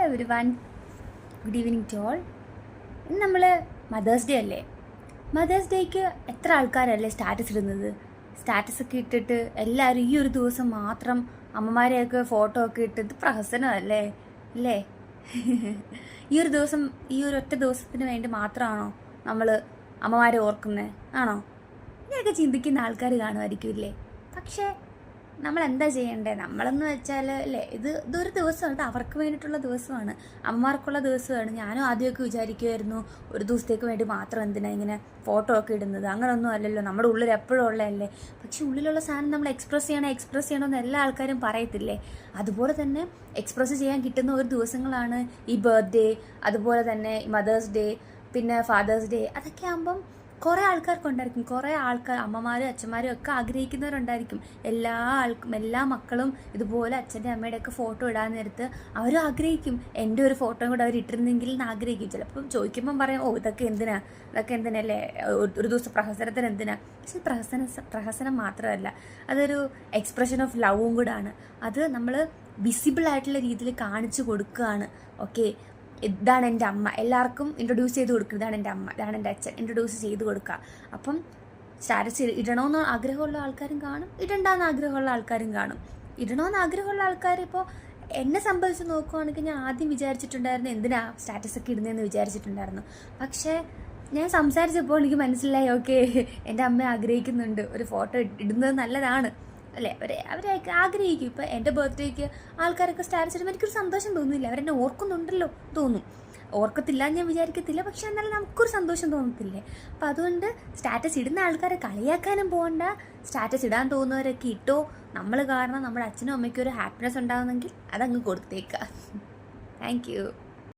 Every one, good evening to all. ഇന്ന് നമ്മൾ mother's day അല്ലേ? മദേഴ്സ് ഡേക്ക് എത്ര ആൾക്കാരല്ലേ സ്റ്റാറ്റസ് ഇടുന്നത്? സ്റ്റാറ്റസ് ഒക്കെ ഇട്ടിട്ട് എല്ലാവരും ഈ ഒരു ദിവസം മാത്രം അമ്മമാരെയൊക്കെ ഫോട്ടോ ഒക്കെ ഇട്ടിട്ട് പ്രഹസനമല്ലേ അല്ലേ? ഈ ഒരു ദിവസം, ഈ ഒരു ഒറ്റ ദിവസത്തിന് വേണ്ടി മാത്രമാണോ നമ്മൾ അമ്മമാരെ ഓർക്കുന്നത്? ആണോ? ഇങ്ങനെയൊക്കെ ചിന്തിക്കുന്ന ആൾക്കാർ കാണുമായിരിക്കും ഇല്ലേ? പക്ഷേ നമ്മൾ എന്താ ചെയ്യേണ്ടത്? നമ്മളെന്ന് വെച്ചാൽ അല്ലേ, ഇതൊരു ദിവസമാണ്, ഇത് അവർക്ക് വേണ്ടിയിട്ടുള്ള ദിവസമാണ്, അമ്മമാർക്കുള്ള ദിവസമാണ്. ഞാനും ആദ്യമൊക്കെ വിചാരിക്കുമായിരുന്നു ഒരു ദിവസത്തേക്ക് വേണ്ടി മാത്രം എന്തിനാ ഇങ്ങനെ ഫോട്ടോ ഒക്കെ ഇടുന്നത്, അങ്ങനെയൊന്നും അല്ലല്ലോ, നമ്മുടെ ഉള്ളിൽ എപ്പോഴും ഉള്ളതല്ലേ. പക്ഷെ ഉള്ളിലുള്ള സാധനം നമ്മൾ എക്സ്പ്രസ് ചെയ്യണമെന്ന് എല്ലാ ആൾക്കാരും പറയത്തില്ലേ? അതുപോലെ തന്നെ എക്സ്പ്രസ് ചെയ്യാൻ കിട്ടുന്ന ഒരു ദിവസങ്ങളാണ് ഈ ബർത്ത്ഡേ, അതുപോലെ തന്നെ മദേഴ്സ് ഡേ, പിന്നെ ഫാദേഴ്സ് ഡേ. അതൊക്കെ ആകുമ്പം കുറേ ആൾക്കാർക്കുണ്ടായിരിക്കും, കുറേ ആൾക്കാർ, അമ്മമാരും അച്ഛന്മാരും ഒക്കെ ആഗ്രഹിക്കുന്നവരുണ്ടായിരിക്കും. എല്ലാ മക്കളും ഇതുപോലെ അച്ഛൻ്റെ അമ്മയുടെ ഒക്കെ ഫോട്ടോ ഇടാൻ നേരത്ത് അവരും ആഗ്രഹിക്കും, എൻ്റെ ഒരു ഫോട്ടോയും കൂടെ അവർ ഇട്ടിരുന്നെങ്കിൽ എന്ന് ആഗ്രഹിക്കും. ചിലപ്പം ചോദിക്കുമ്പം പറയാം, ഇതൊക്കെ എന്തിനല്ലേ, ഒരു ദിവസം പ്രഹസനത്തിന് എന്തിനാ? പക്ഷെ പ്രഹസനം മാത്രമല്ല, അതൊരു എക്സ്പ്രഷൻ ഓഫ് ലവും കൂടാണ്. അത് നമ്മൾ വിസിബിളായിട്ടുള്ള രീതിയിൽ കാണിച്ചു കൊടുക്കുകയാണ്. ഓക്കെ, ഇതാണ് എൻ്റെ അമ്മ, എല്ലാവർക്കും ഇൻട്രൊഡ്യൂസ് ചെയ്ത് കൊടുക്കുക, ഇതാണ് എൻ്റെ അമ്മ, ഇതാണ് എൻ്റെ അച്ഛൻ, ഇൻട്രൊഡ്യൂസ് ചെയ്ത് കൊടുക്കുക. അപ്പം സ്റ്റാറ്റസ് ഇടണമെന്ന് ആഗ്രഹമുള്ള ആൾക്കാരും കാണും, ഇടണ്ടെന്ന് ആഗ്രഹമുള്ള ആൾക്കാരും കാണും. ഇടണമെന്ന് ആഗ്രഹമുള്ള ആൾക്കാർ, ഇപ്പോൾ എന്നെ സംബന്ധിച്ച് നോക്കുവാണെങ്കിൽ ഞാൻ ആദ്യം വിചാരിച്ചിട്ടുണ്ടായിരുന്നു എന്തിനാ സ്റ്റാറ്റസ് ഒക്കെ ഇടുന്നതെന്ന് വിചാരിച്ചിട്ടുണ്ടായിരുന്നു. പക്ഷേ ഞാൻ സംസാരിച്ചപ്പോൾ എനിക്ക് മനസ്സിലായി, ഓക്കെ, എൻ്റെ അമ്മ ആഗ്രഹിക്കുന്നുണ്ട്, ഒരു ഫോട്ടോ ഇടുന്നത് നല്ലതാണ് അല്ലേ, അവരെ ആഗ്രഹിക്കും. ഇപ്പം എൻ്റെ ബർത്ത്ഡേക്ക് ആൾക്കാരൊക്കെ സ്റ്റാറ്റസ് ഇടുമ്പോൾ എനിക്കൊരു സന്തോഷം തോന്നുന്നില്ല, അവരെന്നെ ഓർക്കുന്നുണ്ടല്ലോ തോന്നും. ഓർക്കത്തില്ല ഞാൻ വിചാരിക്കത്തില്ല, പക്ഷെ എന്നാലും നമുക്കൊരു സന്തോഷം തോന്നത്തില്ലേ? അപ്പം അതുകൊണ്ട് സ്റ്റാറ്റസ് ഇടുന്ന ആൾക്കാരെ കളിയാക്കാനും പോകണ്ട, സ്റ്റാറ്റസ് ഇടാൻ തോന്നുന്നവരൊക്കെ ഇട്ടോ. നമ്മൾ കാരണം നമ്മുടെ അച്ഛനും അമ്മയ്ക്കും ഒരു ഹാപ്പിനെസ് ഉണ്ടാകുന്നെങ്കിൽ അതങ്ങ് കൊടുത്തേക്കുക. Thank you.